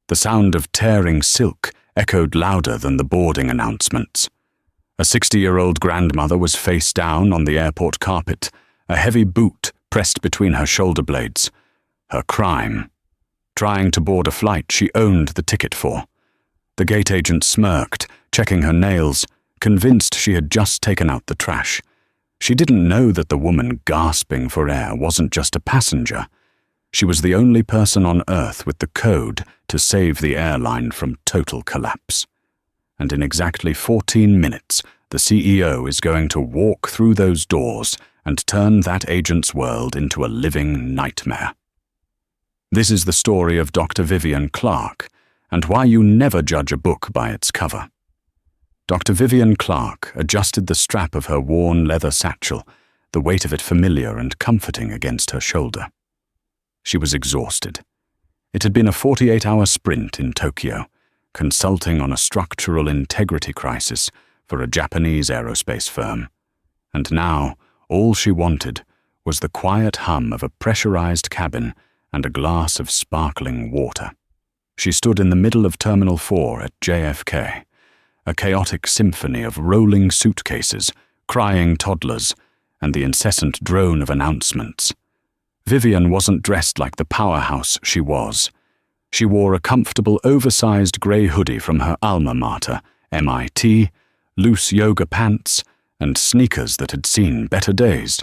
The sound of tearing silk echoed louder than the boarding announcements. A 60-year-old grandmother was face down on the airport carpet, a heavy boot pressed between her shoulder blades. Her crime: trying to board a flight she owned the ticket for. The gate agent smirked, checking her nails, convinced she had just taken out the trash. She didn't know that the woman gasping for air wasn't just a passenger. She was the only person on Earth with the code to save the airline from total collapse. And in exactly 14 minutes, the CEO is going to walk through those doors and turn that agent's world into a living nightmare. This is the story of Dr. Vivian Clark, and why you never judge a book by its cover. Dr. Vivian Clark adjusted the strap of her worn leather satchel, the weight of it familiar and comforting against her shoulder. She was exhausted. It had been a 48-hour sprint in Tokyo, consulting on a structural integrity crisis for a Japanese aerospace firm. And now, all she wanted was the quiet hum of a pressurized cabin and a glass of sparkling water. She stood in the middle of Terminal 4 at JFK, a chaotic symphony of rolling suitcases, crying toddlers, and the incessant drone of announcements. Vivian wasn't dressed like the powerhouse she was. She wore a comfortable, oversized grey hoodie from her alma mater, MIT, loose yoga pants, and sneakers that had seen better days.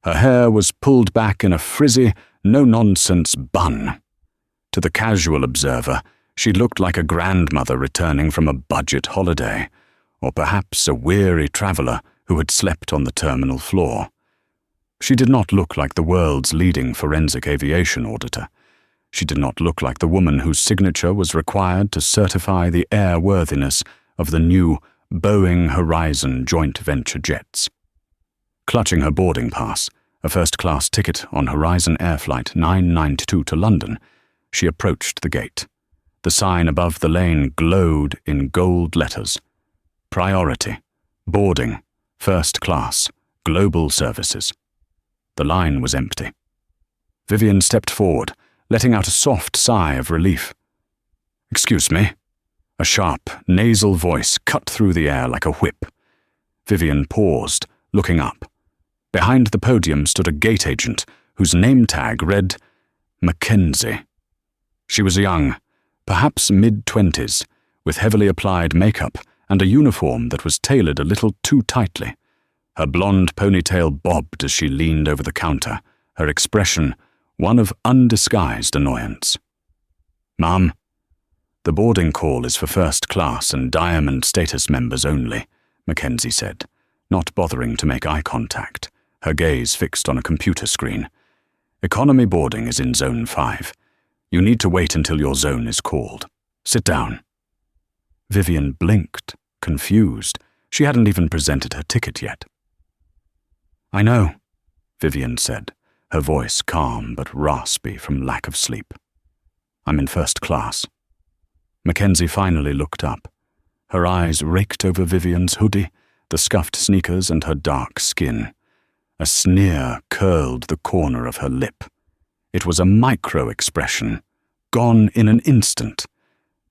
Her hair was pulled back in a frizzy, no-nonsense bun. To the casual observer, she looked like a grandmother returning from a budget holiday, or perhaps a weary traveller who had slept on the terminal floor. She did not look like the world's leading forensic aviation auditor. She did not look like the woman whose signature was required to certify the airworthiness of the new Boeing Horizon joint venture jets. Clutching her boarding pass, a first-class ticket on Horizon Air Flight 992 to London, she approached the gate. The sign above the lane glowed in gold letters. Priority, boarding, first class, global services. The line was empty. Vivian stepped forward, letting out a soft sigh of relief. "Excuse me." A sharp, nasal voice cut through the air like a whip. Vivian paused, looking up. Behind the podium stood a gate agent whose name tag read Mackenzie. She was young, perhaps mid-20s, with heavily applied makeup and a uniform that was tailored a little too tightly. Her blonde ponytail bobbed as she leaned over the counter, her expression one of undisguised annoyance. "Ma'am, the boarding call is for first class and diamond status members only," Mackenzie said, not bothering to make eye contact, her gaze fixed on a computer screen. "Economy boarding is in Zone 5. You need to wait until your zone is called. Sit down." Vivian blinked, confused. She hadn't even presented her ticket yet. "I know," Vivian said, her voice calm but raspy from lack of sleep. "I'm in first class." Mackenzie finally looked up. Her eyes raked over Vivian's hoodie, the scuffed sneakers, and her dark skin. A sneer curled the corner of her lip. It was a micro-expression, gone in an instant,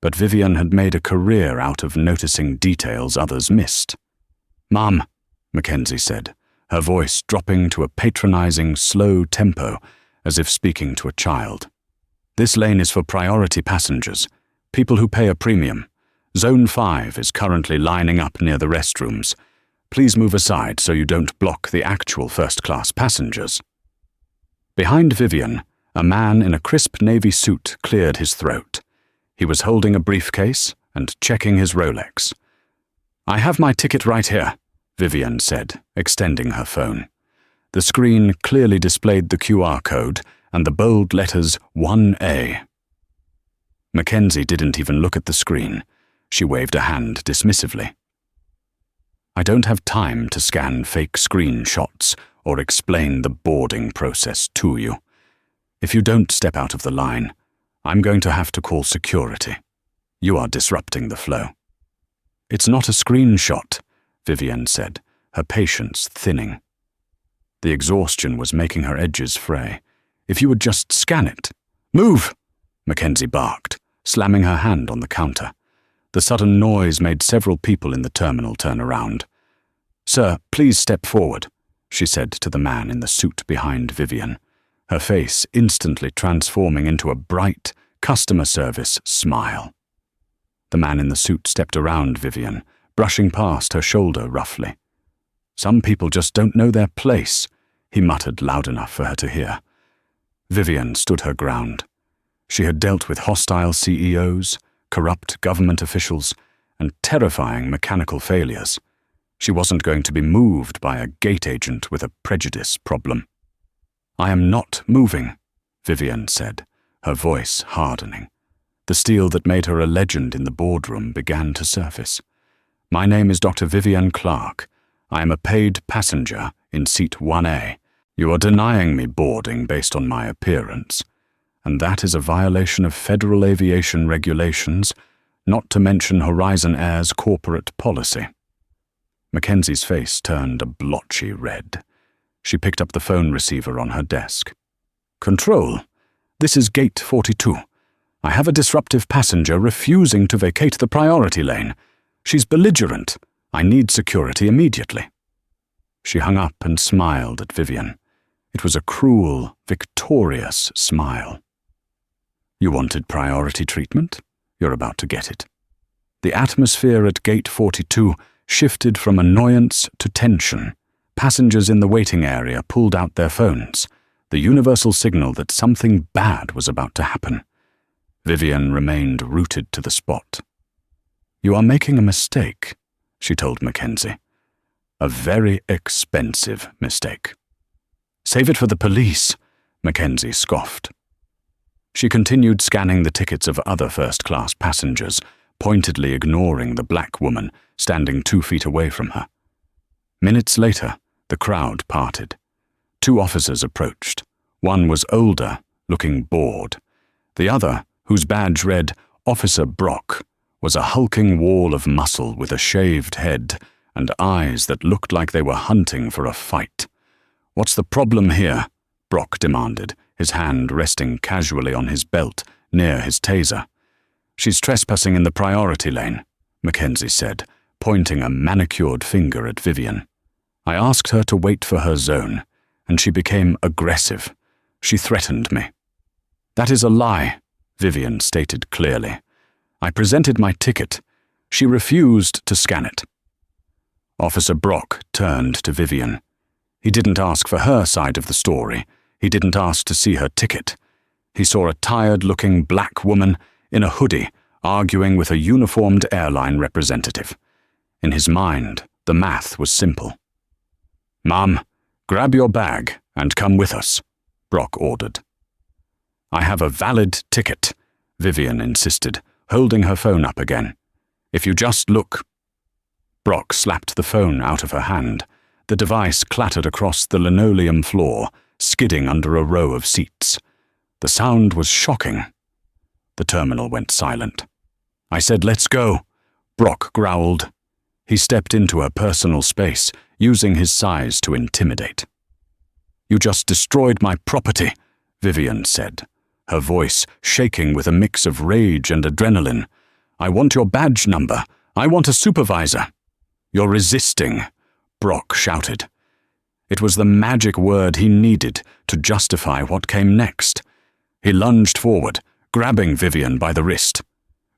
but Vivian had made a career out of noticing details others missed. "Ma'am," Mackenzie said, her voice dropping to a patronizing, slow tempo, as if speaking to a child. "This lane is for priority passengers, people who pay a premium. Zone 5 is currently lining up near the restrooms. Please move aside so you don't block the actual first-class passengers." Behind Vivian, a man in a crisp navy suit cleared his throat. He was holding a briefcase and checking his Rolex. "I have my ticket right here," Vivian said, extending her phone. The screen clearly displayed the QR code and the bold letters 1A. Mackenzie didn't even look at the screen. She waved a hand dismissively. "I don't have time to scan fake screenshots or explain the boarding process to you. If you don't step out of the line, I'm going to have to call security. You are disrupting the flow." "It's not a screenshot," Vivian said, her patience thinning. The exhaustion was making her edges fray. "If you would just scan it." "Move!" Mackenzie barked, slamming her hand on the counter. The sudden noise made several people in the terminal turn around. "Sir, please step forward," she said to the man in the suit behind Vivian, her face instantly transforming into a bright, customer service smile. The man in the suit stepped around Vivian, brushing past her shoulder roughly. "Some people just don't know their place," he muttered loud enough for her to hear. Vivian stood her ground. She had dealt with hostile CEOs, corrupt government officials, and terrifying mechanical failures. She wasn't going to be moved by a gate agent with a prejudice problem. "I am not moving," Vivian said, her voice hardening. The steel that made her a legend in the boardroom began to surface. "My name is Dr. Vivian Clark. I am a paid passenger in seat 1A. You are denying me boarding based on my appearance, and that is a violation of federal aviation regulations, not to mention Horizon Air's corporate policy." Mackenzie's face turned a blotchy red. She picked up the phone receiver on her desk. "Control, this is Gate 42. I have a disruptive passenger refusing to vacate the priority lane. She's belligerent. I need security immediately." She hung up and smiled at Vivian. It was a cruel, victorious smile. "You wanted priority treatment? You're about to get it." The atmosphere at Gate 42 shifted from annoyance to tension. Passengers in the waiting area pulled out their phones, the universal signal that something bad was about to happen. Vivian remained rooted to the spot. "You are making a mistake," she told Mackenzie. "A very expensive mistake." "Save it for the police," Mackenzie scoffed. She continued scanning the tickets of other first-class passengers, pointedly ignoring the black woman standing 2 feet away from her. Minutes later, the crowd parted. 2 officers approached. One was older, looking bored. The other, whose badge read Officer Brock, was a hulking wall of muscle with a shaved head and eyes that looked like they were hunting for a fight. "What's the problem here?" Brock demanded, his hand resting casually on his belt near his taser. "She's trespassing in the priority lane," Mackenzie said, pointing a manicured finger at Vivian. "I asked her to wait for her zone, and she became aggressive. She threatened me." "That is a lie," Vivian stated clearly. "I presented my ticket. She refused to scan it." Officer Brock turned to Vivian. He didn't ask for her side of the story. He didn't ask to see her ticket. He saw a tired-looking black woman in a hoodie arguing with a uniformed airline representative. In his mind, the math was simple. "Ma'am, grab your bag and come with us," Brock ordered. "I have a valid ticket," Vivian insisted, holding her phone up again. "If you just look—" Brock slapped the phone out of her hand. The device clattered across the linoleum floor, skidding under a row of seats. The sound was shocking. The terminal went silent. "I said, let's go," Brock growled. He stepped into her personal space, using his size to intimidate. "You just destroyed my property," Vivian said, her voice shaking with a mix of rage and adrenaline. "I want your badge number. I want a supervisor." "You're resisting," Brock shouted. It was the magic word he needed to justify what came next. He lunged forward, grabbing Vivian by the wrist.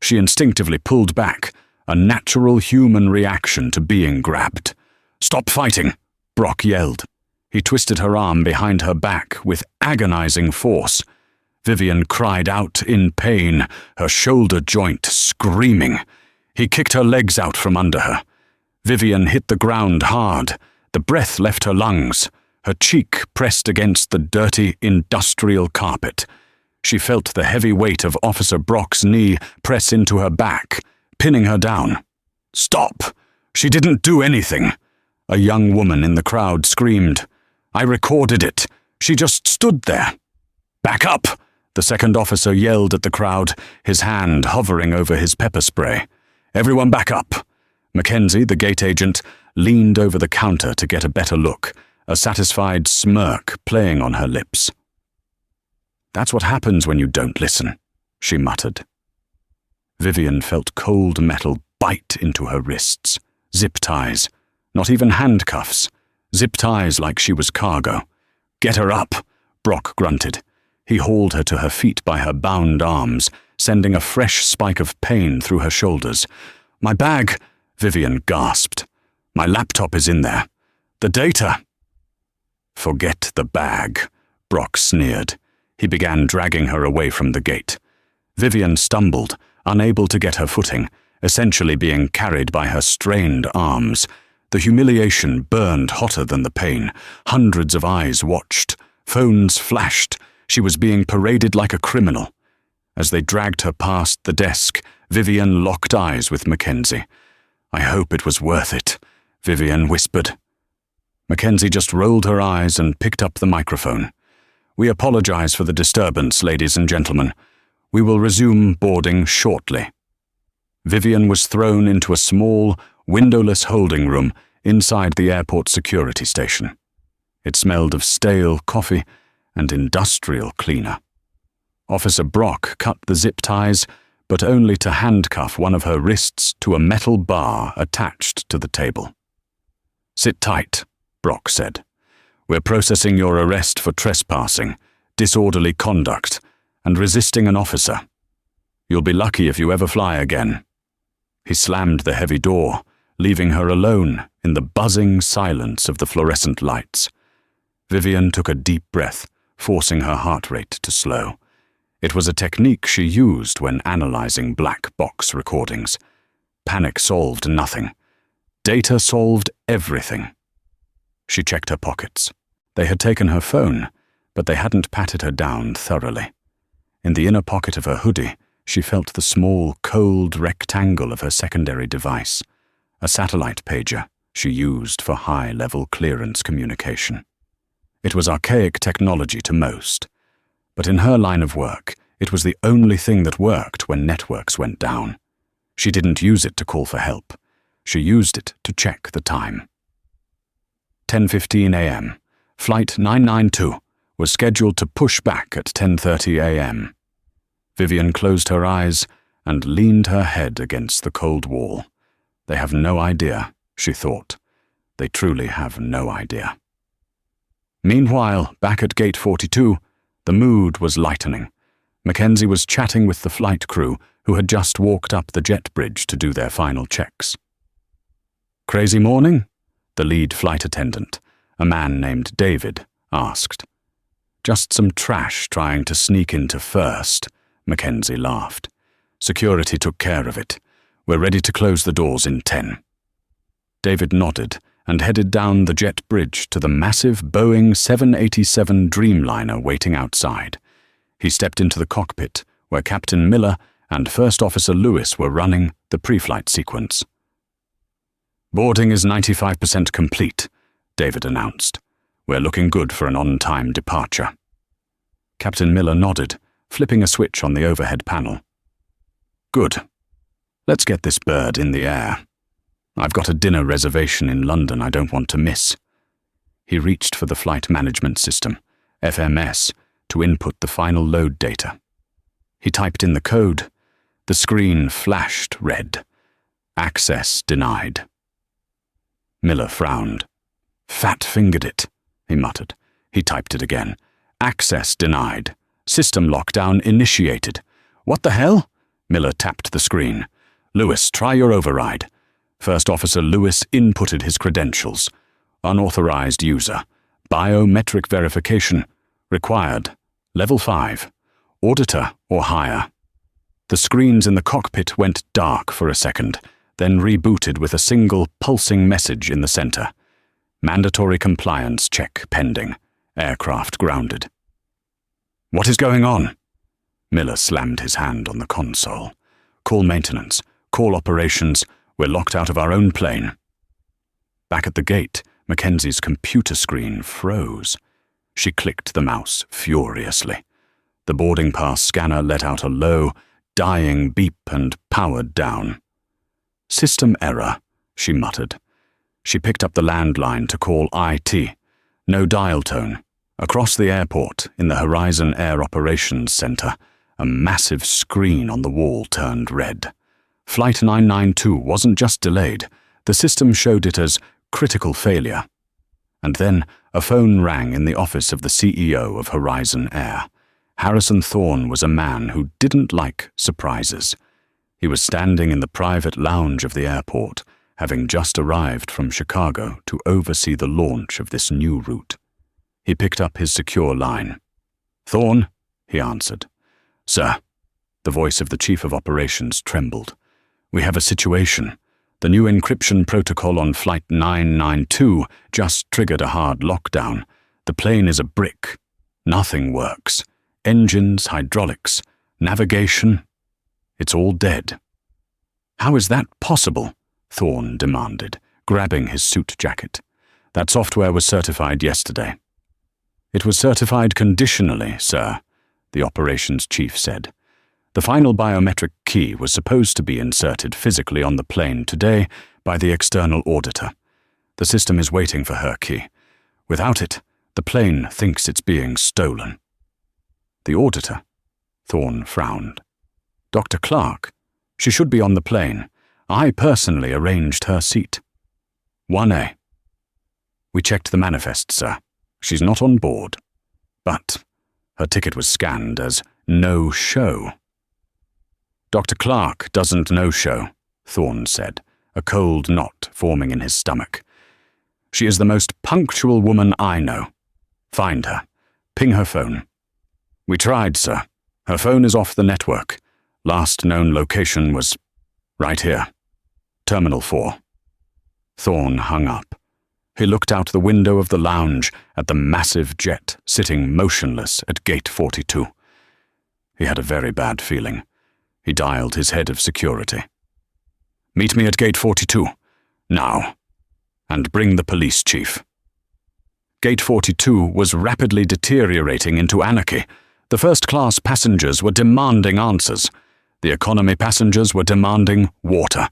She instinctively pulled back, a natural human reaction to being grabbed. "Stop fighting," Brock yelled. He twisted her arm behind her back with agonizing force. Vivian cried out in pain, her shoulder joint screaming. He kicked her legs out from under her. Vivian hit the ground hard. The breath left her lungs. Her cheek pressed against the dirty, industrial carpet. She felt the heavy weight of Officer Brock's knee press into her back, pinning her down. "Stop! She didn't do anything!" A young woman in the crowd screamed. "I recorded it. She just stood there." "Back up!" the second officer yelled at the crowd, his hand hovering over his pepper spray. "Everyone back up!" Mackenzie, the gate agent, leaned over the counter to get a better look, a satisfied smirk playing on her lips. "That's what happens when you don't listen," she muttered. Vivian felt cold metal bite into her wrists. Zip ties. Not even handcuffs. Zip ties like she was cargo. "Get her up," Brock grunted. He hauled her to her feet by her bound arms, sending a fresh spike of pain through her shoulders. "My bag," Vivian gasped. "My laptop is in there. The data." "Forget the bag," Brock sneered. He began dragging her away from the gate. Vivian stumbled, unable to get her footing, essentially being carried by her strained arms. The humiliation burned hotter than the pain. Hundreds of eyes watched. Phones flashed. She was being paraded like a criminal. As they dragged her past the desk, Vivian locked eyes with Mackenzie. "I hope it was worth it," Vivian whispered. Mackenzie just rolled her eyes and picked up the microphone. "We apologize for the disturbance, ladies and gentlemen. We will resume boarding shortly." Vivian was thrown into a small, windowless holding room inside the airport security station. It smelled of stale coffee and industrial cleaner. Officer Brock cut the zip ties, but only to handcuff one of her wrists to a metal bar attached to the table. "Sit tight," Brock said. "We're processing your arrest for trespassing, disorderly conduct, and resisting an officer. You'll be lucky if you ever fly again." He slammed the heavy door, leaving her alone in the buzzing silence of the fluorescent lights. Vivian took a deep breath, forcing her heart rate to slow. It was a technique she used when analyzing black box recordings. Panic solved nothing. Data solved everything. She checked her pockets. They had taken her phone, but they hadn't patted her down thoroughly. In the inner pocket of her hoodie, she felt the small, cold rectangle of her secondary device, a satellite pager she used for high-level clearance communication. It was archaic technology to most, but in her line of work, it was the only thing that worked when networks went down. She didn't use it to call for help. She used it to check the time. 10:15 a.m. Flight 992 was scheduled to push back at 10:30 a.m. Vivian closed her eyes and leaned her head against the cold wall. They have no idea, she thought. They truly have no idea. Meanwhile, back at Gate 42, the mood was lightening. Mackenzie was chatting with the flight crew who had just walked up the jet bridge to do their final checks. "Crazy morning?" the lead flight attendant, a man named David, asked. "Just some trash trying to sneak into first," Mackenzie laughed. "Security took care of it. We're ready to close the doors in 10. David nodded and headed down the jet bridge to the massive Boeing 787 Dreamliner waiting outside. He stepped into the cockpit, where Captain Miller and First Officer Lewis were running the pre-flight sequence. "Boarding is 95% complete," David announced. "We're looking good for an on-time departure." Captain Miller nodded, flipping a switch on the overhead panel. "Good. Let's get this bird in the air. I've got a dinner reservation in London I don't want to miss." He reached for the flight management system, FMS, to input the final load data. He typed in the code. The screen flashed red. "Access denied." Miller frowned. "Fat-fingered it," he muttered. He typed it again. "Access denied. System lockdown initiated." "What the hell?" Miller tapped the screen. "Lewis, try your override." First Officer Lewis inputted his credentials. "Unauthorized user. Biometric verification. Required. Level 5. Auditor or higher." The screens in the cockpit went dark for a second, then rebooted with a single pulsing message in the center. "Mandatory compliance check pending. Aircraft grounded." "What is going on?" Miller slammed his hand on the console. "Call maintenance. Call operations. We're locked out of our own plane." Back at the gate, Mackenzie's computer screen froze. She clicked the mouse furiously. The boarding pass scanner let out a low, dying beep and powered down. "System error," she muttered. She picked up the landline to call IT. No dial tone. Across the airport, in the Horizon Air Operations Center, A massive screen on the wall turned red. Flight 992 wasn't just delayed, the system showed it as critical failure. And then a phone rang in the office of the CEO of Horizon Air. Harrison Thorne was a man who didn't like surprises. He was standing in the private lounge of the airport, having just arrived from Chicago to oversee the launch of this new route. He picked up his secure line. "Thorne," he answered. "Sir." The voice of the chief of operations trembled. "We have a situation. The new encryption protocol on Flight 992 just triggered a hard lockdown. The plane is a brick. Nothing works. Engines, hydraulics, navigation. It's all dead." "How is that possible?" Thorne demanded, grabbing his suit jacket. "That software was certified yesterday." "It was certified conditionally, sir," the operations chief said. "The final biometric key was supposed to be inserted physically on the plane today by the external auditor. The system is waiting for her key. Without it, the plane thinks it's being stolen." "The auditor?" Thorne frowned. "Dr. Clark? She should be on the plane. I personally arranged her seat." 1A. "We checked the manifest, sir. She's not on board. But her ticket was scanned as no-show." "Dr. Clark doesn't no-show," Thorne said, a cold knot forming in his stomach. "She is the most punctual woman I know. Find her. Ping her phone." "We tried, sir. Her phone is off the network. Last known location was right here. Terminal 4. Thorne hung up. He looked out the window of the lounge at the massive jet sitting motionless at Gate 42. He had a very bad feeling. He dialed his head of security. "Meet me at Gate 42. Now. And bring the police chief." Gate 42 was rapidly deteriorating into anarchy. The first-class passengers were demanding answers. The economy passengers were demanding water.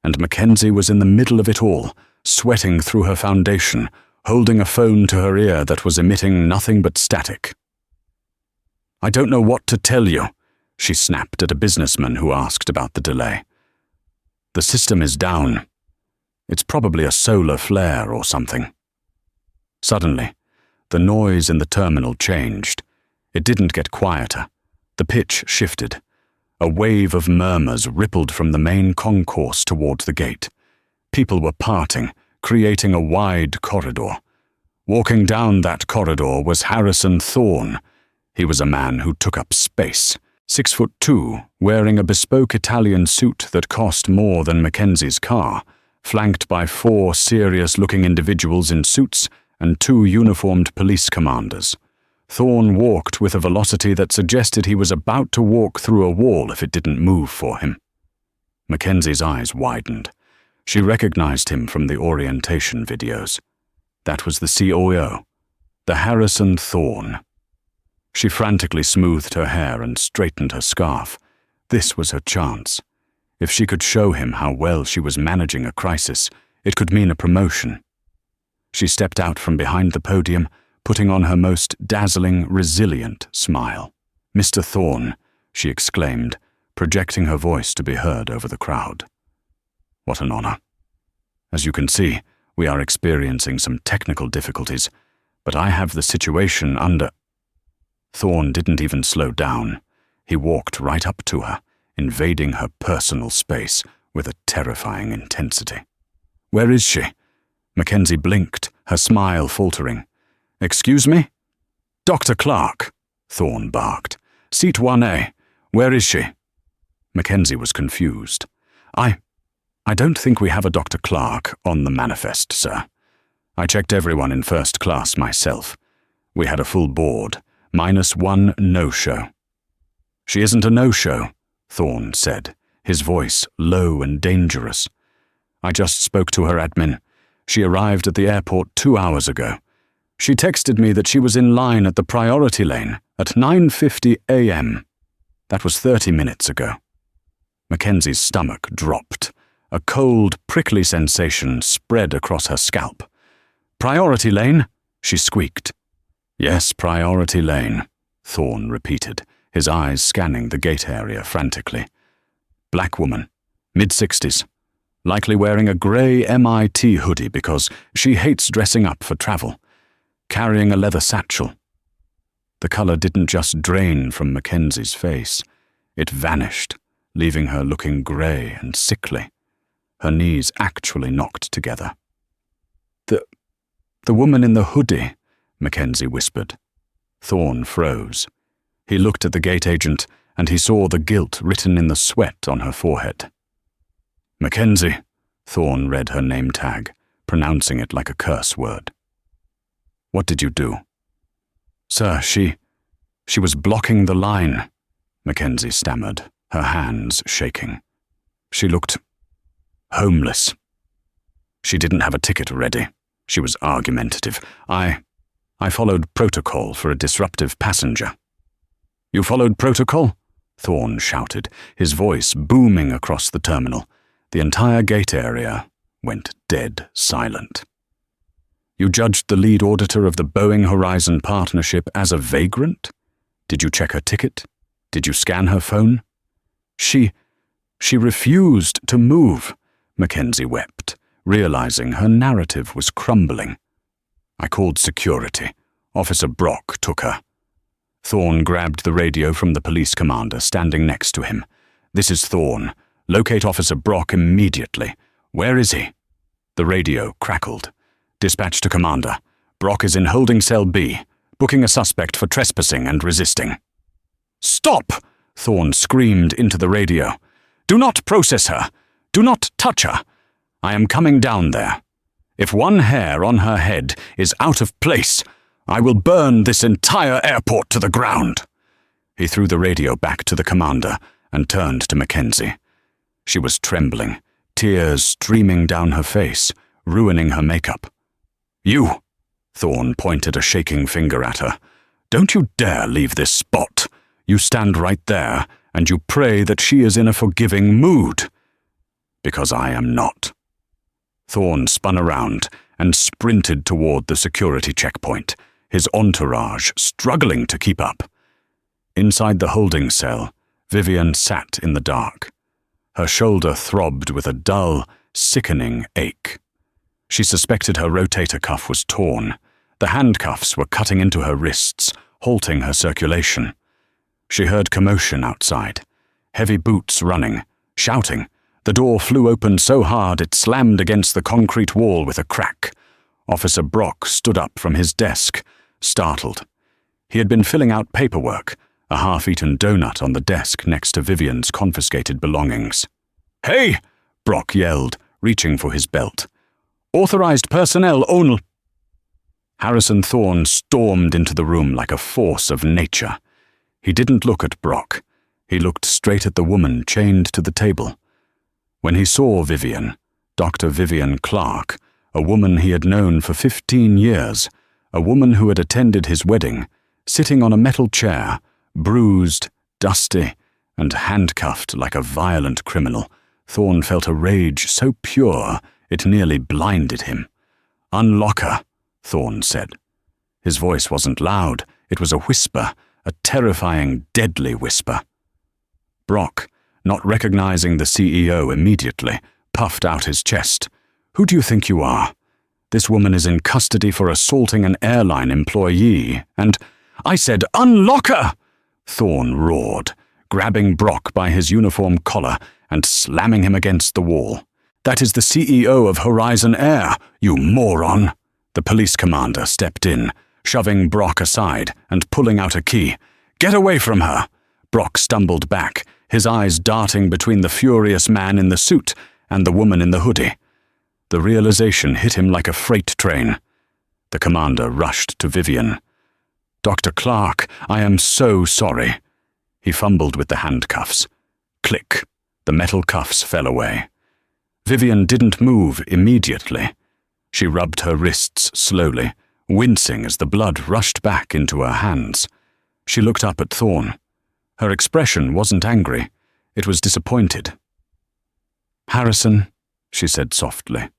And Mackenzie was in the middle of it all, sweating through her foundation, holding a phone to her ear that was emitting nothing but static. "I don't know what to tell you," she snapped at a businessman who asked about the delay. "The system is down. It's probably a solar flare or something." Suddenly, the noise in the terminal changed. It didn't get quieter. The pitch shifted. A wave of murmurs rippled from the main concourse toward the gate. People were parting, creating a wide corridor. Walking down that corridor was Harrison Thorne. He was a man who took up space, 6'2", wearing a bespoke Italian suit that cost more than Mackenzie's car, flanked by 4 serious-looking individuals in suits and 2 uniformed police commanders. Thorne walked with a velocity that suggested he was about to walk through a wall if it didn't move for him. Mackenzie's eyes widened. She recognized him from the orientation videos. That was the COO, the Harrison Thorne. She frantically smoothed her hair and straightened her scarf. This was her chance. If she could show him how well she was managing a crisis, it could mean a promotion. She stepped out from behind the podium, putting on her most dazzling, resilient smile. "Mr. Thorne," she exclaimed, projecting her voice to be heard over the crowd. "What an honor. As you can see, we are experiencing some technical difficulties, but I have the situation under—" Thorne didn't even slow down. He walked right up to her, invading her personal space with a terrifying intensity. "Where is she?" Mackenzie blinked, her smile faltering. "Excuse me?" "Dr. Clark," Thorne barked. "Seat 1A. Where is she?" Mackenzie was confused. I don't think we have a Dr. Clark on the manifest, sir. I checked everyone in first class myself. We had a full board, -1 no-show." "She isn't a no-show," Thorne said, his voice low and dangerous. "I just spoke to her admin. She arrived at the airport 2 hours ago. She texted me that she was in line at the priority lane at 9:50 a.m. That was 30 minutes ago." Mackenzie's stomach dropped. A cold, prickly sensation spread across her scalp. "Priority lane?" she squeaked. "Yes, priority lane," Thorne repeated, his eyes scanning the gate area frantically. Black woman, mid-60s, likely wearing a grey MIT hoodie because she hates dressing up for travel, carrying a leather satchel. The colour didn't just drain from Mackenzie's face. It vanished, leaving her looking grey and sickly, her knees actually knocked together. The woman in the hoodie," Mackenzie whispered. Thorne froze. He looked at the gate agent, and he saw the guilt written in the sweat on her forehead. "Mackenzie," Thorne read her name tag, pronouncing it like a curse word. "What did you do?" "Sir, she was blocking the line," Mackenzie stammered, her hands shaking. "She looked homeless. She didn't have a ticket ready. She was argumentative. I followed protocol for a disruptive passenger." "You followed protocol?" Thorne shouted, his voice booming across the terminal. The entire gate area went dead silent. "You judged the lead auditor of the Boeing Horizon partnership as a vagrant? Did you check her ticket? Did you scan her phone?" She refused to move," Mackenzie wept, realizing her narrative was crumbling. "I called security. Officer Brock took her." Thorne grabbed the radio from the police commander standing next to him. "This is Thorne. Locate Officer Brock immediately. Where is he?" The radio crackled. "Dispatch to commander. Brock is in holding cell B, booking a suspect for trespassing and resisting." "Stop!" Thorne screamed into the radio. "Do not process her. Do not touch her. I am coming down there. If one hair on her head is out of place, I will burn this entire airport to the ground." He threw the radio back to the commander and turned to Mackenzie. She was trembling, tears streaming down her face, ruining her makeup. "You," Thorne pointed a shaking finger at her. "Don't you dare leave this spot. You stand right there, and you pray that she is in a forgiving mood. Because I am not." Thorne spun around and sprinted toward the security checkpoint, his entourage struggling to keep up. Inside the holding cell, Vivian sat in the dark. Her shoulder throbbed with a dull, sickening ache. She suspected her rotator cuff was torn. The handcuffs were cutting into her wrists, halting her circulation. She heard commotion outside. Heavy boots running, shouting. The door flew open so hard it slammed against the concrete wall with a crack. Officer Brock stood up from his desk, startled. He had been filling out paperwork, a half-eaten donut on the desk next to Vivian's confiscated belongings. "Hey!" Brock yelled, reaching for his belt. "Authorized personnel only." Harrison Thorne stormed into the room like a force of nature. He didn't look at Brock. He looked straight at the woman chained to the table. When he saw Vivian, Dr. Vivian Clark, a woman he had known for 15 years, a woman who had attended his wedding, sitting on a metal chair, bruised, dusty, and handcuffed like a violent criminal, Thorne felt a rage so pure it nearly blinded him. "Unlock her," Thorne said. His voice wasn't loud, it was a whisper, a terrifying, deadly whisper. Brock, not recognizing the CEO immediately, puffed out his chest. "Who do you think you are? This woman is in custody for assaulting an airline employee, and—" "I said, unlock her!" Thorne roared, grabbing Brock by his uniform collar and slamming him against the wall. "That is the CEO of Horizon Air, you moron!" The police commander stepped in, shoving Brock aside and pulling out a key. "Get away from her!" Brock stumbled back, his eyes darting between the furious man in the suit and the woman in the hoodie. The realization hit him like a freight train. The commander rushed to Vivian. "Dr. Clark, I am so sorry." He fumbled with the handcuffs. Click. The metal cuffs fell away. Vivian didn't move immediately. She rubbed her wrists slowly, wincing as the blood rushed back into her hands. She looked up at Thorne. Her expression wasn't angry. It was disappointed. "Harrison," she said softly,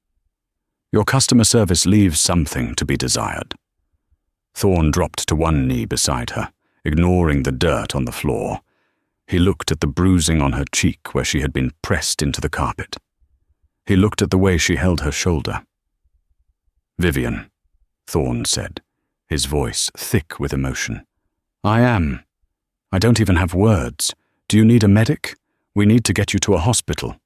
"your customer service leaves something to be desired." Thorne dropped to one knee beside her, ignoring the dirt on the floor. He looked at the bruising on her cheek where she had been pressed into the carpet. He looked at the way she held her shoulder. "Vivian," Thorne said, his voice thick with emotion. "I am. I don't even have words. Do you need a medic? We need to get you to a hospital."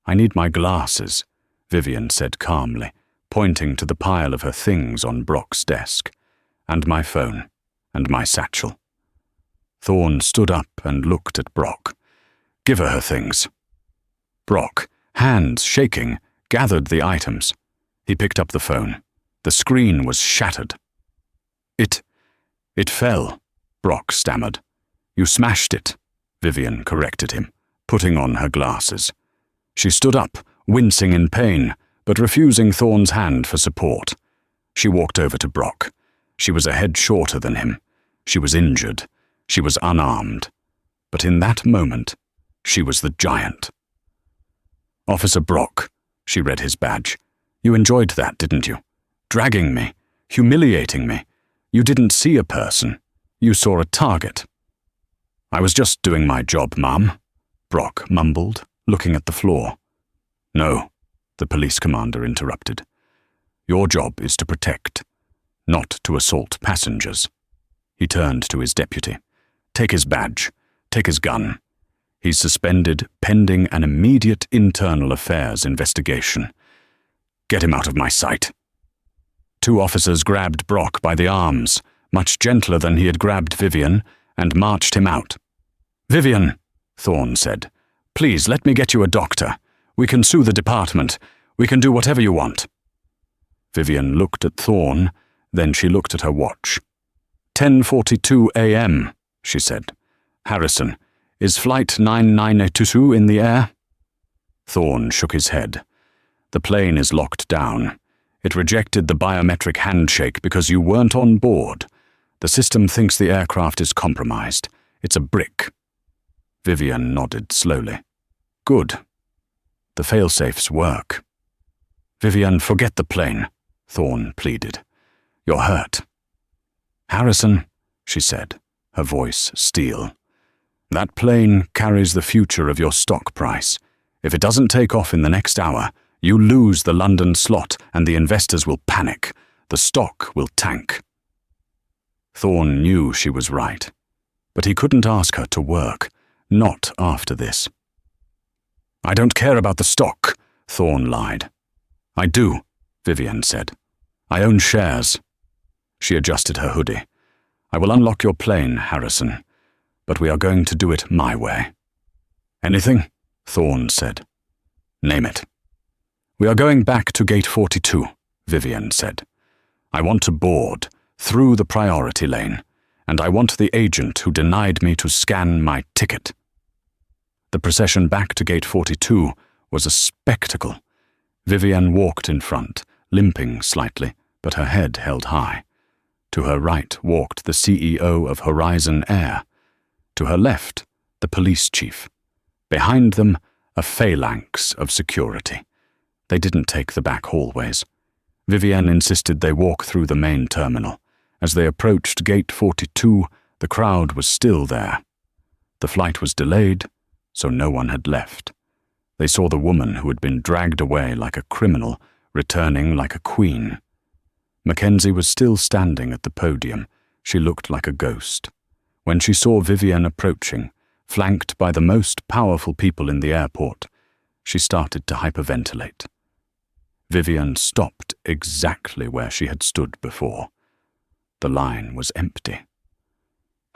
"I need my glasses," Vivian said calmly, pointing to the pile of her things on Brock's desk. "And my phone, and my satchel." Thorne stood up and looked at Brock. "Give her things." Brock, hands shaking, gathered the items. He picked up the phone. The screen was shattered. It fell," Brock stammered. "You smashed it," Vivian corrected him, putting on her glasses. She stood up, wincing in pain, but refusing Thorne's hand for support. She walked over to Brock. She was a head shorter than him. She was injured. She was unarmed. But in that moment, she was the giant. "Officer Brock," she read his badge. "You enjoyed that, didn't you? Dragging me, humiliating me. You didn't see a person. You saw a target." "I was just doing my job, Mum," Brock mumbled, looking at the floor. "No," the police commander interrupted. "Your job is to protect, not to assault passengers." He turned to his deputy. "Take his badge. Take his gun. He's suspended pending an immediate internal affairs investigation. Get him out of my sight." Two officers grabbed Brock by the arms, much gentler than he had grabbed Vivian, and marched him out. "Vivian," Thorne said, "please let me get you a doctor. We can sue the department. We can do whatever you want." Vivian looked at Thorne, then she looked at her watch. 10:42 a.m., she said. "Harrison, is Flight 9982 in the air?" Thorne shook his head. "The plane is locked down. It rejected the biometric handshake because you weren't on board. The system thinks the aircraft is compromised. It's a brick." Vivian nodded slowly. "Good. The failsafes work." "Vivian, forget the plane," Thorne pleaded. "You're hurt." "Harrison," she said, her voice steel. "That plane carries the future of your stock price. If it doesn't take off in the next hour, you lose the London slot and the investors will panic. The stock will tank." Thorne knew she was right, but he couldn't ask her to work, not after this. "I don't care about the stock," Thorne lied. "I do," Vivian said. "I own shares." She adjusted her hoodie. "I will unlock your plane, Harrison, but we are going to do it my way." "Anything?" Thorne said. "Name it." "We are going back to gate 42, Vivian said. "I want to board, through the priority lane, and I want the agent who denied me to scan my ticket." The procession back to gate 42 was a spectacle. Vivian walked in front, limping slightly, but her head held high. To her right walked the CEO of Horizon Air. To her left, the police chief. Behind them, a phalanx of security. They didn't take the back hallways. Vivian insisted they walk through the main terminal. As they approached gate 42, the crowd was still there. The flight was delayed, so no one had left. They saw the woman who had been dragged away like a criminal, returning like a queen. Mackenzie was still standing at the podium. She looked like a ghost. When she saw Vivian approaching, flanked by the most powerful people in the airport, she started to hyperventilate. Vivian stopped exactly where she had stood before. The line was empty.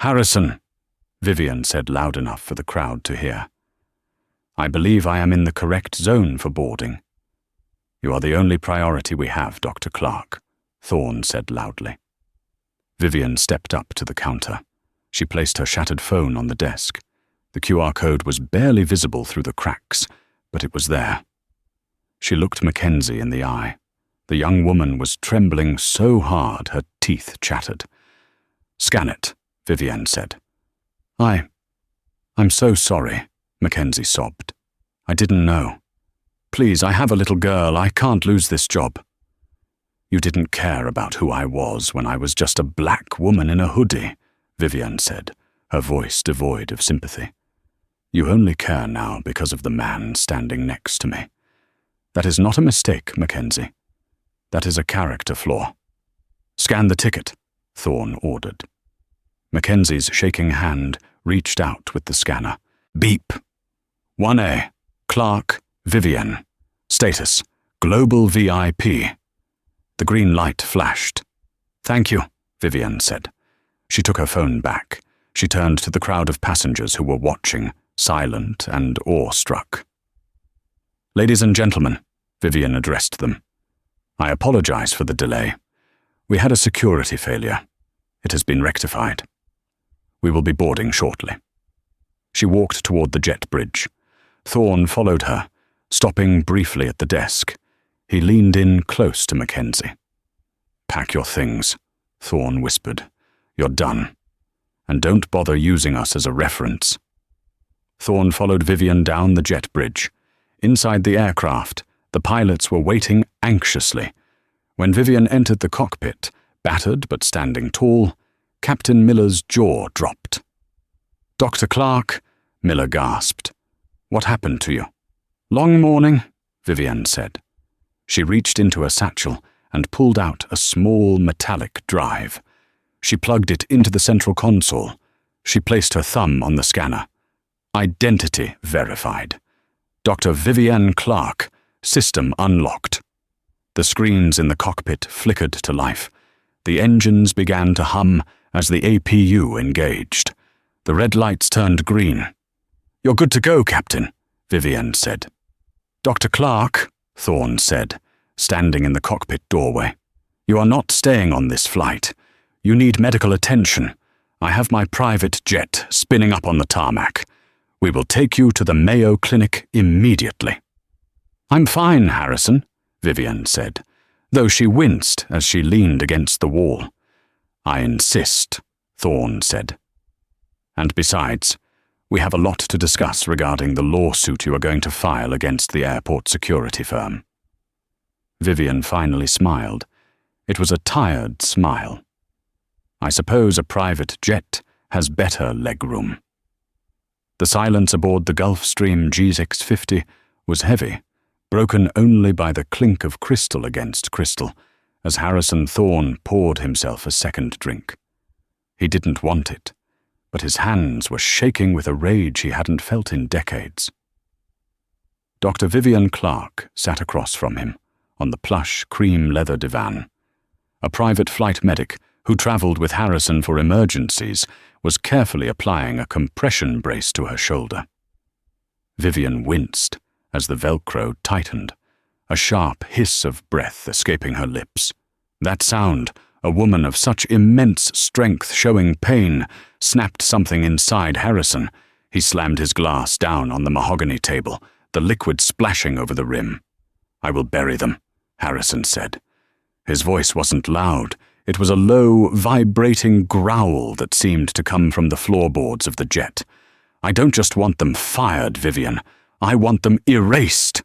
"Harrison," Vivian said loud enough for the crowd to hear. "I believe I am in the correct zone for boarding." "You are the only priority we have, Dr. Clark," Thorne said loudly. Vivian stepped up to the counter. She placed her shattered phone on the desk. The QR code was barely visible through the cracks, but it was there. She looked Mackenzie in the eye. The young woman was trembling so hard her teeth chattered. "Scan it," Vivian said. I'm so sorry," Mackenzie sobbed. "I didn't know. Please, I have a little girl. I can't lose this job." "You didn't care about who I was when I was just a black woman in a hoodie," Vivian said, her voice devoid of sympathy. You only care now because of the man standing next to me. That is not a mistake, Mackenzie. That is a character flaw. Scan the ticket, Thorne ordered. Mackenzie's shaking hand reached out with the scanner. Beep. 1A. Clark, Vivian. Status: Global VIP. The green light flashed. Thank you, Vivian said. She took her phone back. She turned to the crowd of passengers who were watching, silent and awestruck. Ladies and gentlemen, Vivian addressed them. I apologize for the delay. We had a security failure. It has been rectified. We will be boarding shortly. She walked toward the jet bridge. Thorne followed her, stopping briefly at the desk. He leaned in close to Mackenzie. Pack your things, Thorne whispered. You're done. And don't bother using us as a reference. Thorne followed Vivian down the jet bridge. Inside the aircraft, the pilots were waiting anxiously. When Vivian entered the cockpit, battered but standing tall, Captain Miller's jaw dropped. Dr. Clark, Miller gasped. What happened to you? Long morning, Vivian said. She reached into a satchel and pulled out a small metallic drive. She plugged it into the central console. She placed her thumb on the scanner. Identity verified. Dr. Vivian Clark, system unlocked. The screens in the cockpit flickered to life. The engines began to hum as the APU engaged. The red lights turned green. You're good to go, Captain, Vivian said. Dr. Clark, Thorne said, standing in the cockpit doorway. You are not staying on this flight. You need medical attention. I have my private jet spinning up on the tarmac. We will take you to the Mayo Clinic immediately. I'm fine, Harrison, Vivian said, though she winced as she leaned against the wall. I insist, Thorne said. And besides, we have a lot to discuss regarding the lawsuit you are going to file against the airport security firm. Vivian finally smiled. It was a tired smile. I suppose a private jet has better legroom. The silence aboard the Gulfstream G650 was heavy, broken only by the clink of crystal against crystal, as Harrison Thorne poured himself a second drink. He didn't want it, but his hands were shaking with a rage he hadn't felt in decades. Dr. Vivian Clark sat across from him, on the plush cream leather divan. A private flight medic who traveled with Harrison for emergencies was carefully applying a compression brace to her shoulder. Vivian winced as the Velcro tightened, a sharp hiss of breath escaping her lips. That sound, a woman of such immense strength showing pain, snapped something inside Harrison. He slammed his glass down on the mahogany table, the liquid splashing over the rim. I will bury them, Harrison said. His voice wasn't loud. It was a low, vibrating growl that seemed to come from the floorboards of the jet. I don't just want them fired, Vivian. I want them erased.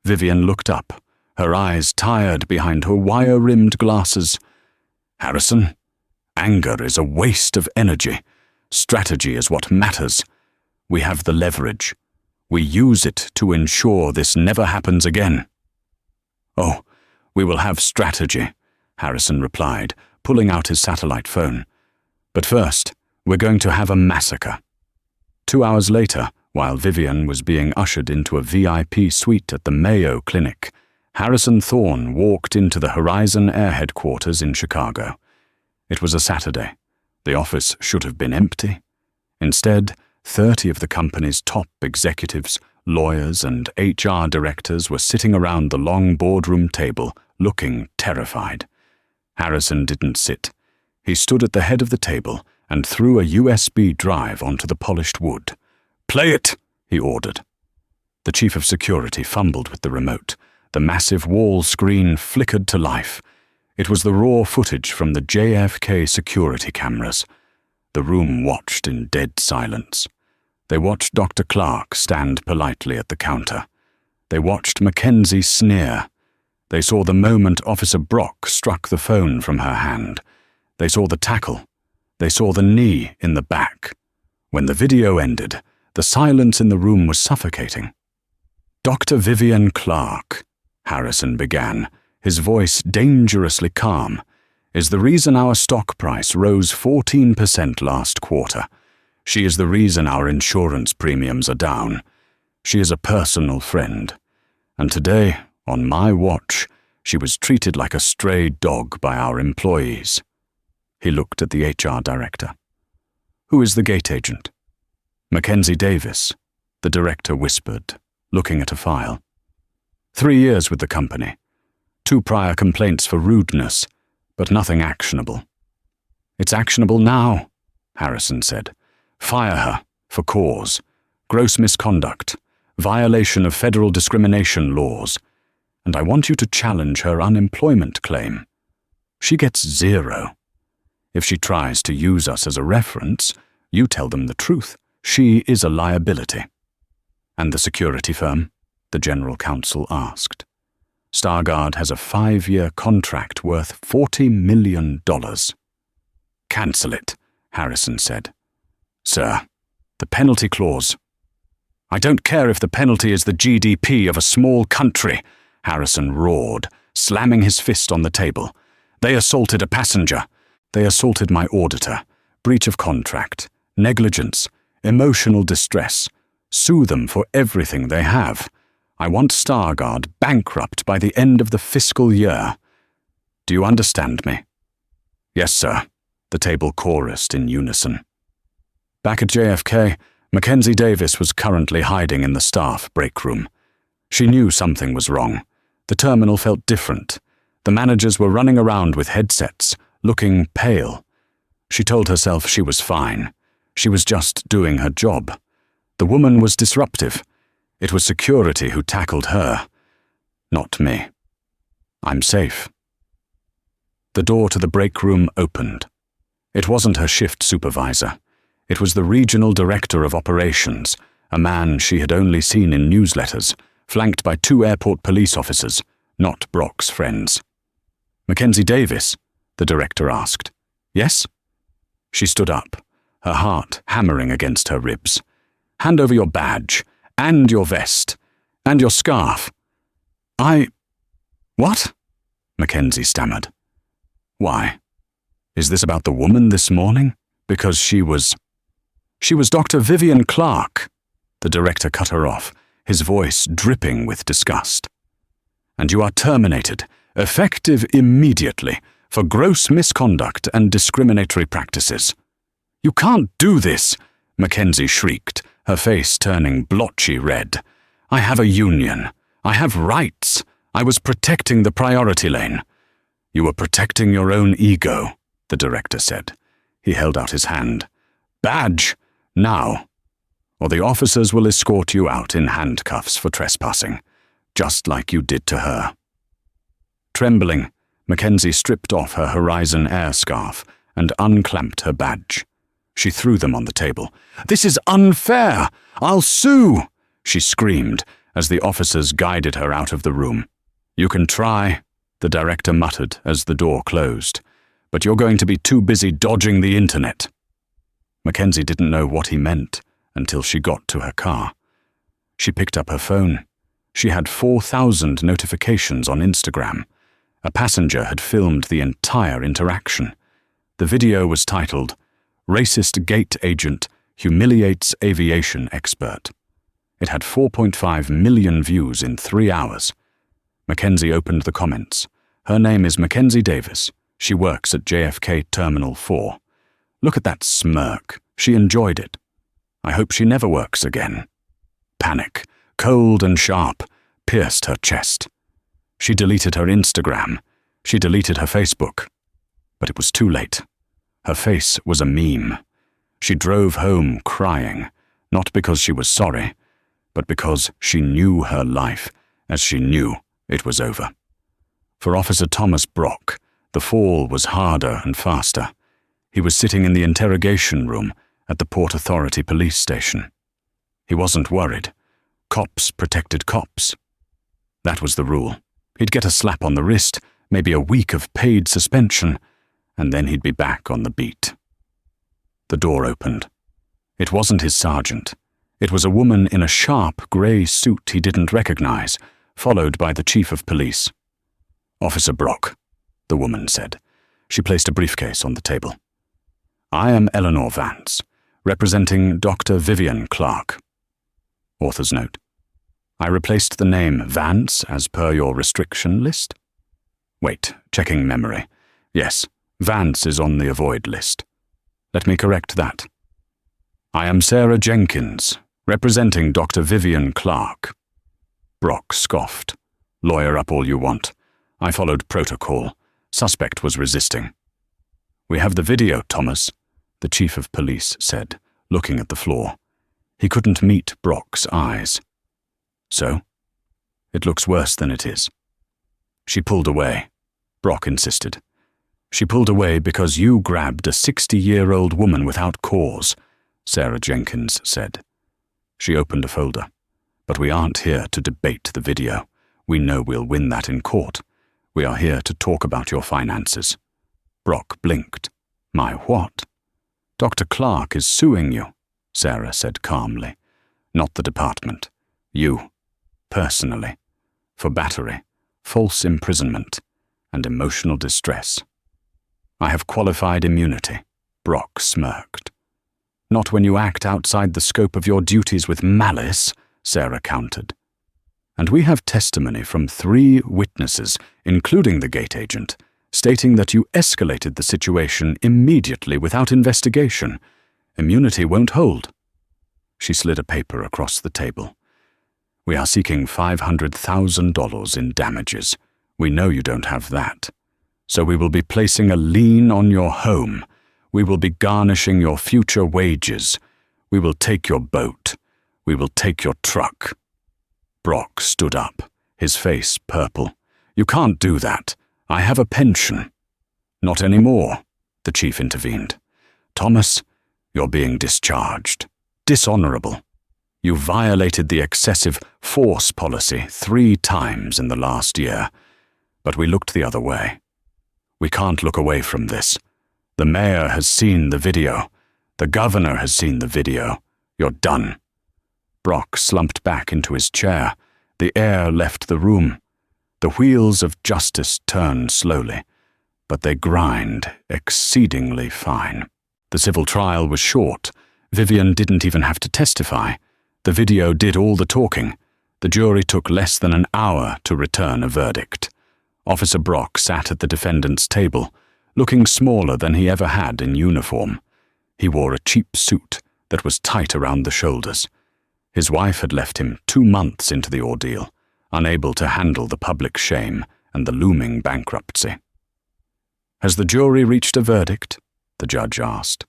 Vivian looked up, her eyes tired behind her wire-rimmed glasses. Harrison, anger is a waste of energy. Strategy is what matters. We have the leverage. We use it to ensure this never happens again. Oh, we will have strategy, Harrison replied, pulling out his satellite phone. But first, we're going to have a massacre. 2 hours later, while Vivian was being ushered into a VIP suite at the Mayo Clinic, Harrison Thorne walked into the Horizon Air Headquarters in Chicago. It was a Saturday. The office should have been empty. Instead, 30 of the company's top executives, lawyers, and HR directors were sitting around the long boardroom table, looking terrified. Harrison didn't sit. He stood at the head of the table and threw a USB drive onto the polished wood. "Play it," he ordered. The chief of security fumbled with the remote. The massive wall screen flickered to life. It was the raw footage from the JFK security cameras. The room watched in dead silence. They watched Dr. Clark stand politely at the counter. They watched Mackenzie sneer. They saw the moment Officer Brock struck the phone from her hand. They saw the tackle. They saw the knee in the back. When the video ended, the silence in the room was suffocating. "Dr. Vivian Clark," Harrison began, his voice dangerously calm, "is the reason our stock price rose 14% last quarter. She is the reason our insurance premiums are down. She is a personal friend. And today, on my watch, she was treated like a stray dog by our employees." He looked at the HR director. "Who is the gate agent?" "Mackenzie Davis," the director whispered, looking at a file. 3 years with the company. 2 prior complaints for rudeness, but nothing actionable. "It's actionable now," Harrison said. "Fire her, for cause, gross misconduct, violation of federal discrimination laws, and I want you to challenge her unemployment claim. She gets 0. If she tries to use us as a reference, you tell them the truth. She is a liability." "And the security firm?" the general counsel asked. "Stargard has a 5-year contract worth $40 million. "Cancel it," Harrison said. "Sir, the penalty clause." "I don't care if the penalty is the GDP of a small country," Harrison roared, slamming his fist on the table. "They assaulted a passenger. They assaulted my auditor. Breach of contract, negligence, emotional distress. Sue them for everything they have. I want Stargard bankrupt by the end of the fiscal year. Do you understand me?" "Yes, sir," the table chorused in unison. Back at JFK, Mackenzie Davis was currently hiding in the staff break room. She knew something was wrong. The terminal felt different. The managers were running around with headsets, looking pale. She told herself she was fine. She was just doing her job. The woman was disruptive. It was security who tackled her, not me. "I'm safe." The door to the break room opened. It wasn't her shift supervisor. It was the regional director of operations, a man she had only seen in newsletters, flanked by 2 airport police officers, not Brock's friends. "Mackenzie Davis?" the director asked. "Yes?" She stood up, her heart hammering against her ribs. "Hand over your badge, and your vest, and your scarf." What?" Mackenzie stammered. "Why? Is this about the woman this morning? Because she was Dr. Vivian Clark." The director cut her off, his voice dripping with disgust. "And you are terminated, effective immediately, for gross misconduct and discriminatory practices." "You can't do this," Mackenzie shrieked, her face turning blotchy red. "I have a union. I have rights. I was protecting the priority lane." "You were protecting your own ego," the director said. He held out his hand. "Badge, now, or the officers will escort you out in handcuffs for trespassing, just like you did to her." Trembling, Mackenzie stripped off her Horizon Air scarf and unclamped her badge. She threw them on the table. "This is unfair! I'll sue!" she screamed as the officers guided her out of the room. "You can try," the director muttered as the door closed, "but you're going to be too busy dodging the internet." Mackenzie didn't know what he meant until she got to her car. She picked up her phone. She had 4,000 notifications on Instagram. A passenger had filmed the entire interaction. The video was titled, "Racist Gate Agent Humiliates Aviation Expert." It had 4.5 million views in 3 hours. Mackenzie opened the comments. Her name is Mackenzie Davis. She works at JFK Terminal 4. Look at that smirk. She enjoyed it. I hope she never works again. Panic, cold and sharp, pierced her chest. She deleted her Instagram. She deleted her Facebook. But it was too late. Her face was a meme. She drove home crying, not because she was sorry, but because she knew her life as she knew it was over. For Officer Thomas Brock, the fall was harder and faster. He was sitting in the interrogation room at the Port Authority police station. He wasn't worried. Cops protected cops. That was the rule. He'd get a slap on the wrist, maybe a week of paid suspension, and then he'd be back on the beat. The door opened. It wasn't his sergeant. It was a woman in a sharp grey suit he didn't recognize, followed by the chief of police. "Officer Brock," the woman said. She placed a briefcase on the table. "I am Eleanor Vance, representing Dr. Vivian Clark." Author's note: I replaced the name Vance as per your restriction list. Wait, checking memory. Yes, Vance is on the avoid list. Let me correct that. I am Sarah Jenkins, representing Dr. Vivian Clark. Brock scoffed. "Lawyer up all you want. I followed protocol. Suspect was resisting." "We have the video, Thomas," the chief of police said, looking at the floor. He couldn't meet Brock's eyes. "So? It looks worse than it is." "She pulled away," Brock insisted. "She pulled away because you grabbed a 60-year-old woman without cause," Sarah Jenkins said. She opened a folder. "But we aren't here to debate the video. We know we'll win that in court. We are here to talk about your finances." Brock blinked. "My what?" "Dr. Clark is suing you," Sarah said calmly. "Not the department. You, personally, for battery, false imprisonment, and emotional distress." "I have qualified immunity," Brock smirked. "Not when you act outside the scope of your duties with malice," Sarah countered. "And we have testimony from 3 witnesses, including the gate agent, stating that you escalated the situation immediately without investigation. Immunity won't hold." She slid a paper across the table. "We are seeking $500,000 in damages. We know you don't have that. So we will be placing a lien on your home. We will be garnishing your future wages. We will take your boat. We will take your truck." Brock stood up, his face purple. "You can't do that. I have a pension." "Not anymore," the chief intervened. "Thomas, you're being discharged. Dishonorable. You violated the excessive force policy 3 times in the last year. But we looked the other way. We can't look away from this. The mayor has seen the video. The governor has seen the video. You're done." Brock slumped back into his chair. The air left the room. The wheels of justice turn slowly, but they grind exceedingly fine. The civil trial was short. Vivian didn't even have to testify. The video did all the talking. The jury took less than an hour to return a verdict. Officer Brock sat at the defendant's table, looking smaller than he ever had in uniform. He wore a cheap suit that was tight around the shoulders. His wife had left him 2 months into the ordeal, unable to handle the public shame and the looming bankruptcy. "Has the jury reached a verdict?" the judge asked.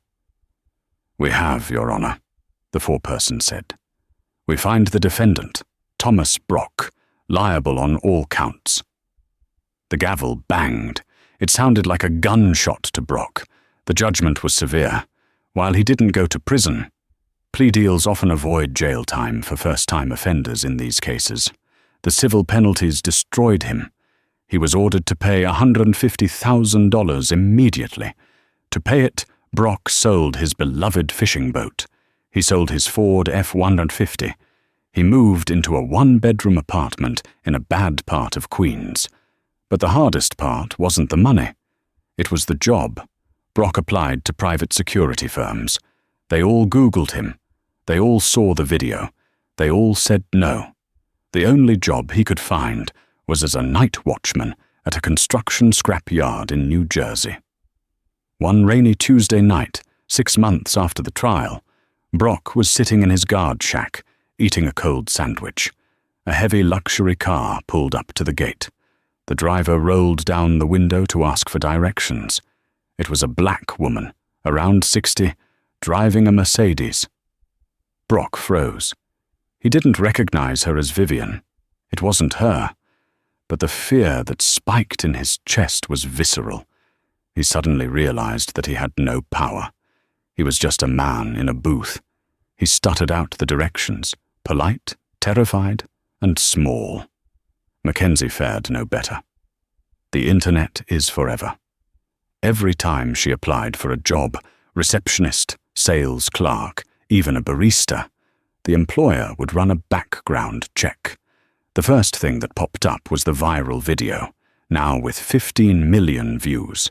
"We have, Your Honor," the foreperson said. "We find the defendant, Thomas Brock, liable on all counts." The gavel banged. It sounded like a gunshot to Brock. The judgment was severe. While he didn't go to prison, plea deals often avoid jail time for first-time offenders in these cases. The civil penalties destroyed him. He was ordered to pay $150,000 immediately. To pay it, Brock sold his beloved fishing boat. He sold his Ford F-150. He moved into a 1-bedroom apartment in a bad part of Queens. But the hardest part wasn't the money. It was the job. Brock applied to private security firms. They all Googled him. They all saw the video. They all said no. The only job he could find was as a night watchman at a construction scrap yard in New Jersey. One rainy Tuesday night, 6 months after the trial, Brock was sitting in his guard shack, eating a cold sandwich. A heavy luxury car pulled up to the gate. The driver rolled down the window to ask for directions. It was a black woman, around 60, driving a Mercedes. Brock froze. He didn't recognize her as Vivian. It wasn't her. But the fear that spiked in his chest was visceral. He suddenly realized that he had no power. He was just a man in a booth. He stuttered out the directions, polite, terrified, and small. Mackenzie fared no better. The internet is forever. Every time she applied for a job, receptionist, sales clerk, even a barista, the employer would run a background check. The first thing that popped up was the viral video, now with 15 million views.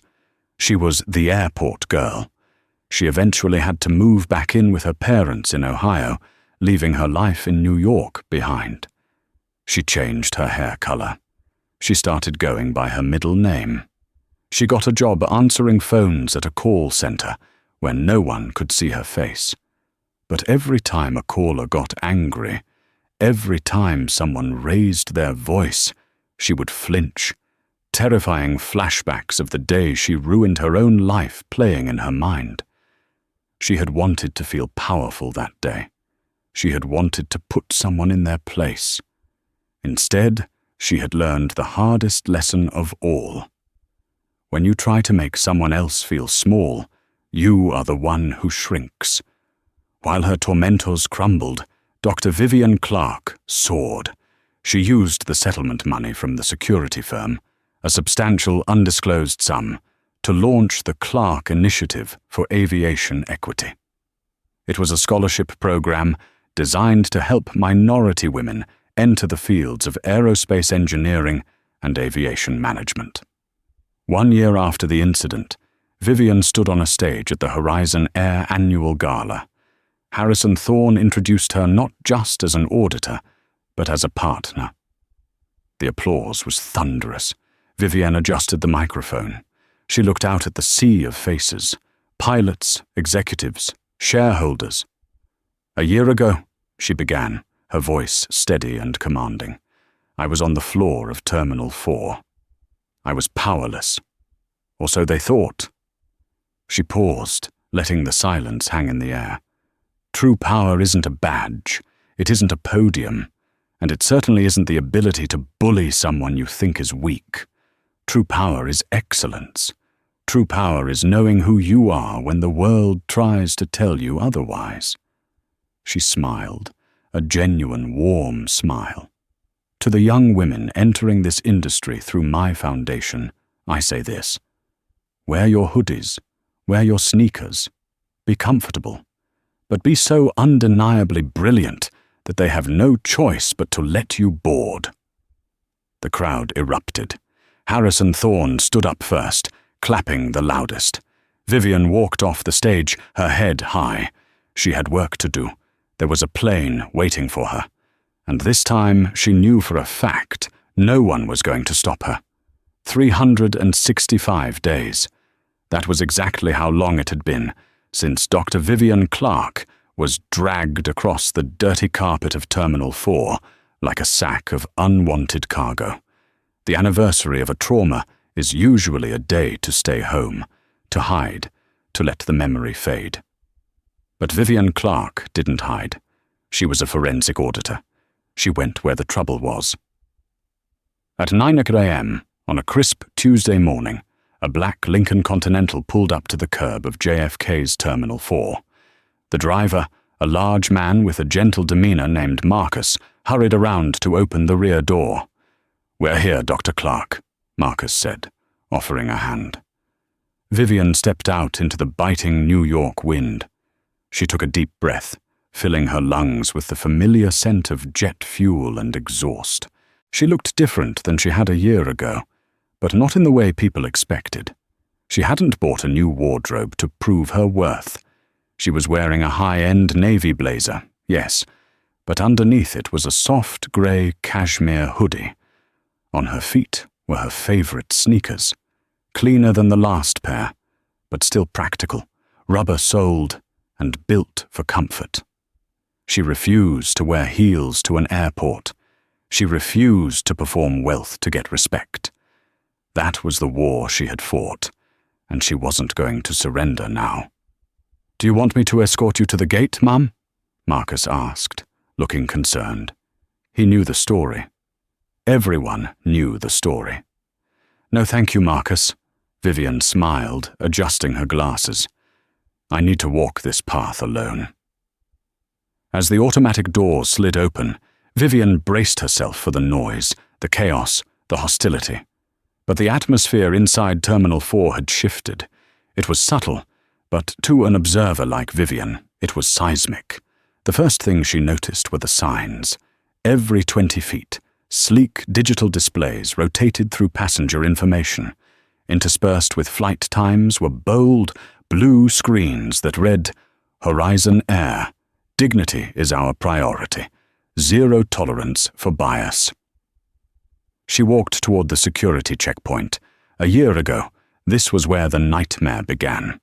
She was the airport girl. She eventually had to move back in with her parents in Ohio, leaving her life in New York behind. She changed her hair color. She started going by her middle name. She got a job answering phones at a call center where no one could see her face. But every time a caller got angry, every time someone raised their voice, she would flinch, terrifying flashbacks of the day she ruined her own life playing in her mind. She had wanted to feel powerful that day. She had wanted to put someone in their place. Instead, she had learned the hardest lesson of all. When you try to make someone else feel small, you are the one who shrinks. While her tormentors crumbled, Dr. Vivian Clark soared. She used the settlement money from the security firm, a substantial undisclosed sum, to launch the Clark Initiative for Aviation Equity. It was a scholarship program designed to help minority women enter the fields of aerospace engineering and aviation management. 1 year after the incident, Vivian stood on a stage at the Horizon Air Annual Gala. Harrison Thorne introduced her not just as an auditor, but as a partner. The applause was thunderous. Vivian adjusted the microphone. She looked out at the sea of faces, pilots, executives, shareholders. "A year ago," she began, her voice steady and commanding, "I was on the floor of Terminal 4. I was powerless. Or so they thought." She paused, letting the silence hang in the air. True power isn't a badge, it isn't a podium, and it certainly isn't the ability to bully someone you think is weak. True power is excellence. True power is knowing who you are when the world tries to tell you otherwise. She smiled, a genuine, warm smile. To the young women entering this industry through my foundation, I say this: wear your hoodies, wear your sneakers, be comfortable, but be so undeniably brilliant that they have no choice but to let you board. The crowd erupted. Harrison Thorne stood up first, clapping the loudest. Vivian walked off the stage, her head high. She had work to do. There was a plane waiting for her. And this time she knew for a fact no one was going to stop her. 365 days. That was exactly how long it had been since Dr. Vivian Clark was dragged across the dirty carpet of Terminal 4 like a sack of unwanted cargo. The anniversary of a trauma is usually a day to stay home, to hide, to let the memory fade. But Vivian Clark didn't hide. She was a forensic auditor. She went where the trouble was. At 9 a.m., on a crisp Tuesday morning, a black Lincoln Continental pulled up to the curb of JFK's Terminal 4. The driver, a large man with a gentle demeanor named Marcus, hurried around to open the rear door. "We're here, Dr. Clark," Marcus said, offering a hand. Vivian stepped out into the biting New York wind. She took a deep breath, filling her lungs with the familiar scent of jet fuel and exhaust. She looked different than she had a year ago, but not in the way people expected. She hadn't bought a new wardrobe to prove her worth. She was wearing a high-end navy blazer, yes, but underneath it was a soft grey cashmere hoodie. On her feet were her favorite sneakers, cleaner than the last pair, but still practical, rubber-soled, and built for comfort. She refused to wear heels to an airport. She refused to perform wealth to get respect. That was the war she had fought, and she wasn't going to surrender now. "Do you want me to escort you to the gate, Mum?" Marcus asked, looking concerned. He knew the story. Everyone knew the story. "No, thank you, Marcus." Vivian smiled, adjusting her glasses. "I need to walk this path alone." As the automatic door slid open, Vivian braced herself for the noise, the chaos, the hostility. But the atmosphere inside Terminal 4 had shifted. It was subtle, But to an observer like Vivian, it was seismic. The first thing she noticed were the signs. Every 20 feet, sleek digital displays rotated through passenger information. Interspersed with flight times were bold, blue screens that read, "Horizon Air. Dignity is our priority. Zero tolerance for bias." She walked toward the security checkpoint. A year ago, this was where the nightmare began.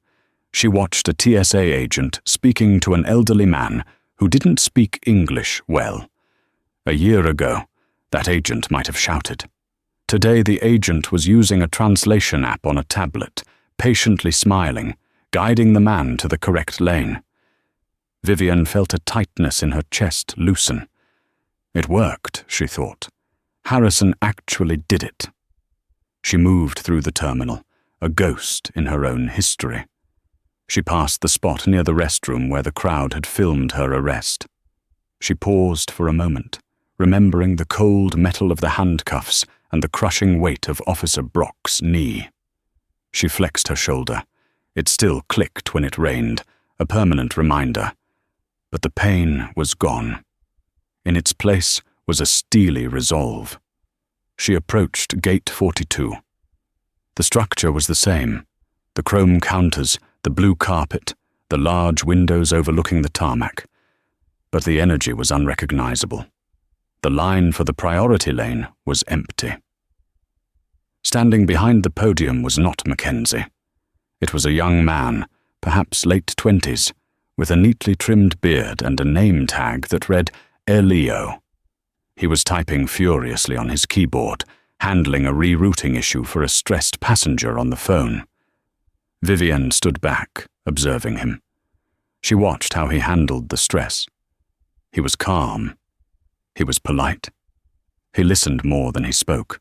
She watched a TSA agent speaking to an elderly man who didn't speak English well. A year ago, that agent might have shouted. Today, the agent was using a translation app on a tablet, patiently smiling, guiding the man to the correct lane. Vivian felt a tightness in her chest loosen. It worked, she thought. Harrison actually did it. She moved through the terminal, a ghost in her own history. She passed the spot near the restroom where the crowd had filmed her arrest. She paused for a moment, remembering the cold metal of the handcuffs and the crushing weight of Officer Brock's knee. She flexed her shoulder. It still clicked when it rained, a permanent reminder. But the pain was gone. In its place was a steely resolve. She approached Gate 42. The structure was the same. The chrome counters, the blue carpet, the large windows overlooking the tarmac. But the energy was unrecognizable. The line for the priority lane was empty. Standing behind the podium was not Mackenzie. It was a young man, perhaps late 20s, with a neatly trimmed beard and a name tag that read Leo. He was typing furiously on his keyboard, handling a rerouting issue for a stressed passenger on the phone. Vivian stood back, observing him. She watched how he handled the stress. He was calm. He was polite. He listened more than he spoke.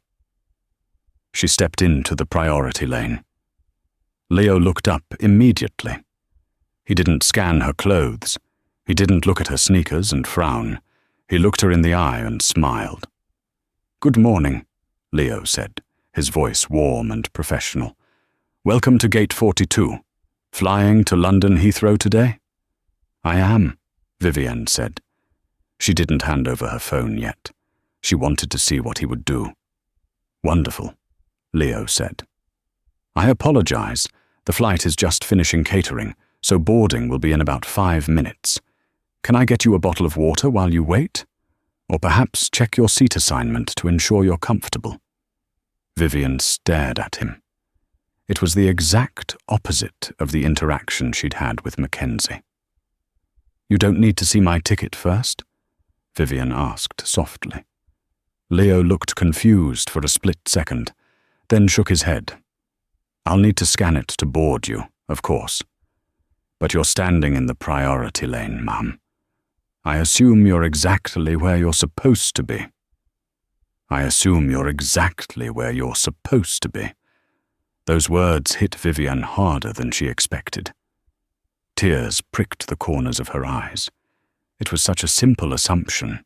She stepped into the priority lane. Leo looked up immediately. He didn't scan her clothes. He didn't look at her sneakers and frown. He looked her in the eye and smiled. "Good morning," Leo said, his voice warm and professional. "Welcome to Gate 42. Flying to London Heathrow today?" "I am," Vivian said. She didn't hand over her phone yet. She wanted to see what he would do. "Wonderful," Leo said. "I apologize. The flight is just finishing catering, so boarding will be in about 5 minutes. Can I get you a bottle of water while you wait? Or perhaps check your seat assignment to ensure you're comfortable?" Vivian stared at him. It was the exact opposite of the interaction she'd had with Mackenzie. "You don't need to see my ticket first?" Vivian asked softly. Leo looked confused for a split second, then shook his head. "I'll need to scan it to board you, of course. But you're standing in the priority lane, Mum. I assume you're exactly where you're supposed to be." "I assume you're exactly where you're supposed to be." Those words hit Vivian harder than she expected. Tears pricked the corners of her eyes. It was such a simple assumption,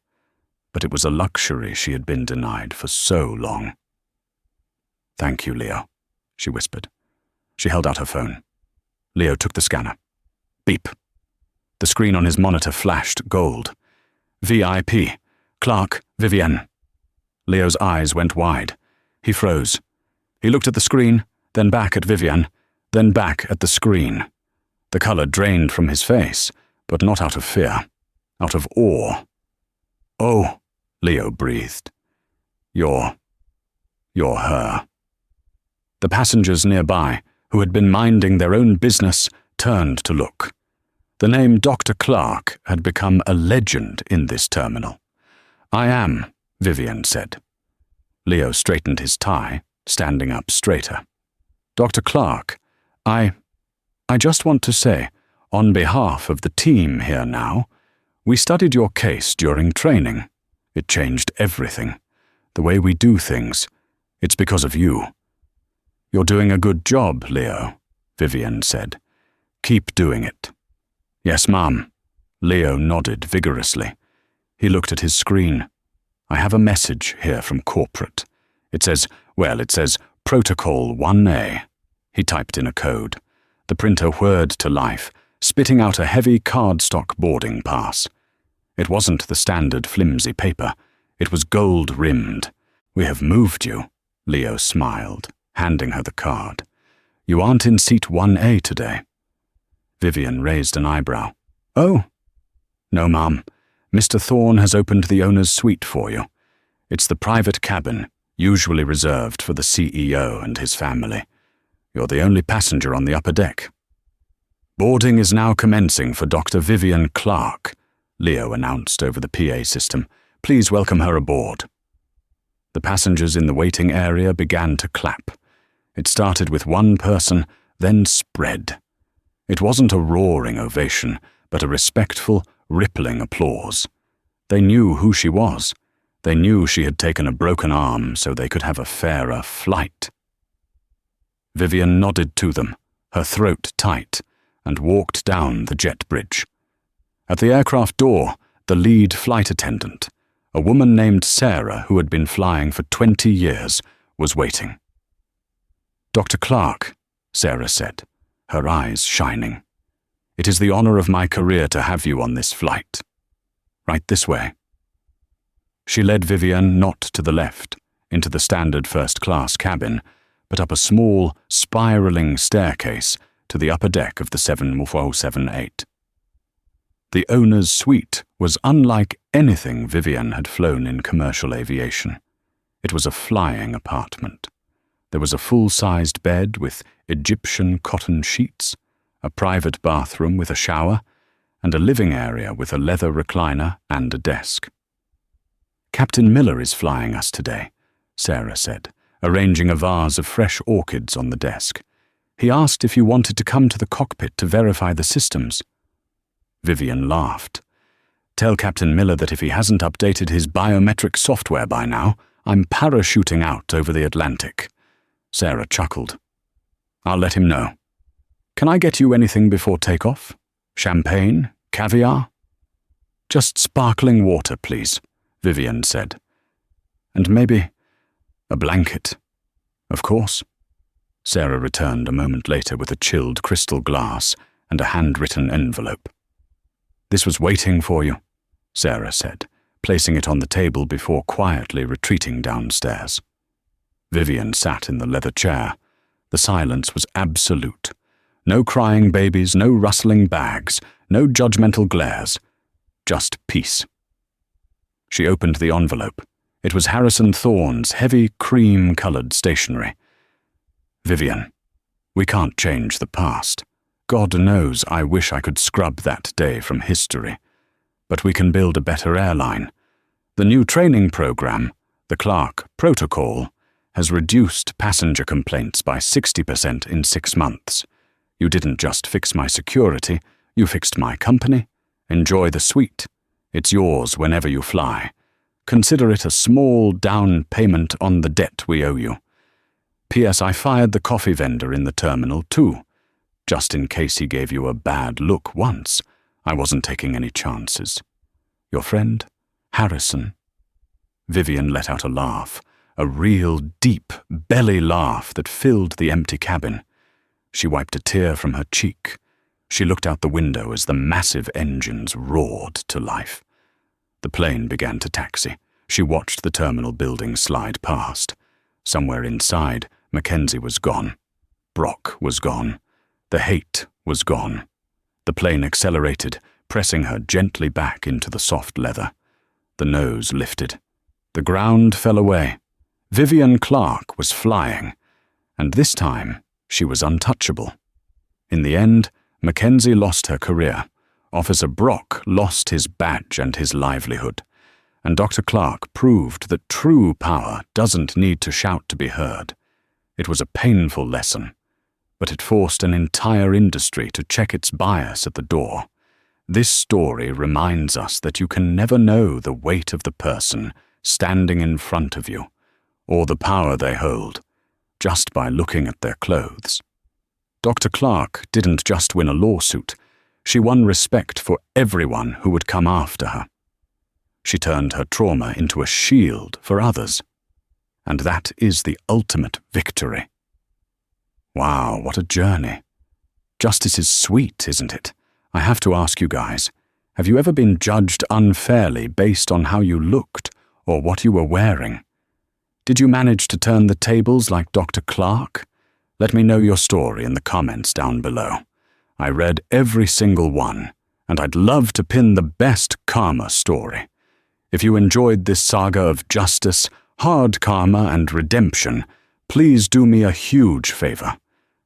but it was a luxury she had been denied for so long. "Thank you, Leo," she whispered. She held out her phone. Leo took the scanner. Beep. The screen on his monitor flashed gold. "VIP. Clark, Vivian." Leo's eyes went wide. He froze. He looked at the screen, then back at Vivian, then back at the screen. The color drained from his face, but not out of fear, out of awe. "Oh," Leo breathed. You're her." The passengers nearby, who had been minding their own business, turned to look. The name Dr. Clark had become a legend in this terminal. "I am," Vivian said. Leo straightened his tie, standing up straighter. "Dr. Clark, I just want to say, on behalf of the team here now, we studied your case during training. It changed everything. The way we do things. It's because of you." "You're doing a good job, Leo," Vivian said. "Keep doing it." "Yes, Ma'am." Leo nodded vigorously. He looked at his screen. "I have a message here from corporate. It says Protocol 1A. He typed in a code. The printer whirred to life, spitting out a heavy cardstock boarding pass. It wasn't the standard flimsy paper. It was gold-rimmed. "We have moved you," Leo smiled, handing her the card. "You aren't in seat 1A today." Vivian raised an eyebrow. "Oh?" "No, Mum. Mr. Thorne has opened the owner's suite for you. It's the private cabin, usually reserved for the CEO and his family. You're the only passenger on the upper deck." "Boarding is now commencing for Dr. Vivian Clark," Leo announced over the PA system. "Please welcome her aboard." The passengers in the waiting area began to clap. It started with one person, then spread. It wasn't a roaring ovation, but a respectful, rippling applause. They knew who she was. They knew she had taken a broken arm so they could have a fairer flight. Vivian nodded to them, her throat tight, and walked down the jet bridge. At the aircraft door, the lead flight attendant, a woman named Sarah who had been flying for 20 years, was waiting. "Dr. Clark," Sarah said, her eyes shining. "It is the honor of my career to have you on this flight. Right this way." She led Vivian not to the left, into the standard first-class cabin, but up a small, spiraling staircase to the upper deck of the 7078. The owner's suite was unlike anything Vivian had flown in commercial aviation. It was a flying apartment. There was a full-sized bed with Egyptian cotton sheets, a private bathroom with a shower, and a living area with a leather recliner and a desk. "Captain Miller is flying us today," Sarah said, arranging a vase of fresh orchids on the desk. "He asked if you wanted to come to the cockpit to verify the systems." Vivian laughed. "Tell Captain Miller that if he hasn't updated his biometric software by now, I'm parachuting out over the Atlantic." Sarah chuckled. "I'll let him know. Can I get you anything before takeoff? Champagne? Caviar?" "Just sparkling water, please," Vivian said. "And maybe a blanket." "Of course." Sarah returned a moment later with a chilled crystal glass and a handwritten envelope. "This was waiting for you," Sarah said, placing it on the table before quietly retreating downstairs. Vivian sat in the leather chair. The silence was absolute. No crying babies, no rustling bags, no judgmental glares. Just peace. She opened the envelope. It was Harrison Thorne's heavy cream-colored stationery. "Vivian, we can't change the past. God knows I wish I could scrub that day from history. But we can build a better airline. The new training program, the Clark Protocol, has reduced passenger complaints by 60% in 6 months. You didn't just fix my security, you fixed my company. Enjoy the suite. It's yours whenever you fly. Consider it a small down payment on the debt we owe you. P.S. I fired the coffee vendor in the terminal too. Just in case he gave you a bad look once, I wasn't taking any chances. Your friend, Harrison." Vivian let out a laugh, a real deep belly laugh that filled the empty cabin. She wiped a tear from her cheek. She looked out the window as the massive engines roared to life. The plane began to taxi. She watched the terminal building slide past. Somewhere inside, Mackenzie was gone. Brock was gone. The hate was gone. The plane accelerated, pressing her gently back into the soft leather. The nose lifted. The ground fell away. Vivian Clark was flying, and this time she was untouchable. In the end, Mackenzie lost her career. Officer Brock lost his badge and his livelihood, and Dr. Clark proved that true power doesn't need to shout to be heard. It was a painful lesson, but it forced an entire industry to check its bias at the door. This story reminds us that you can never know the weight of the person standing in front of you, or the power they hold, just by looking at their clothes. Dr. Clark didn't just win a lawsuit, she won respect for everyone who would come after her. She turned her trauma into a shield for others. And that is the ultimate victory. Wow, what a journey. Justice is sweet, isn't it? I have to ask you guys, have you ever been judged unfairly based on how you looked or what you were wearing? Did you manage to turn the tables like Dr. Clark? Let me know your story in the comments down below. I read every single one, and I'd love to pin the best karma story. If you enjoyed this saga of justice, hard karma, and redemption, please do me a huge favor.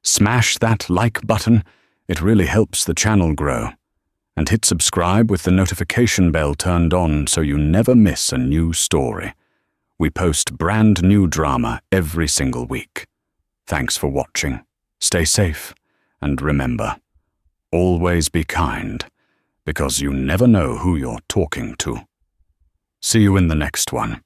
Smash that like button, it really helps the channel grow. And hit subscribe with the notification bell turned on so you never miss a new story. We post brand new drama every single week. Thanks for watching. Stay safe, and remember, always be kind, because you never know who you're talking to. See you in the next one.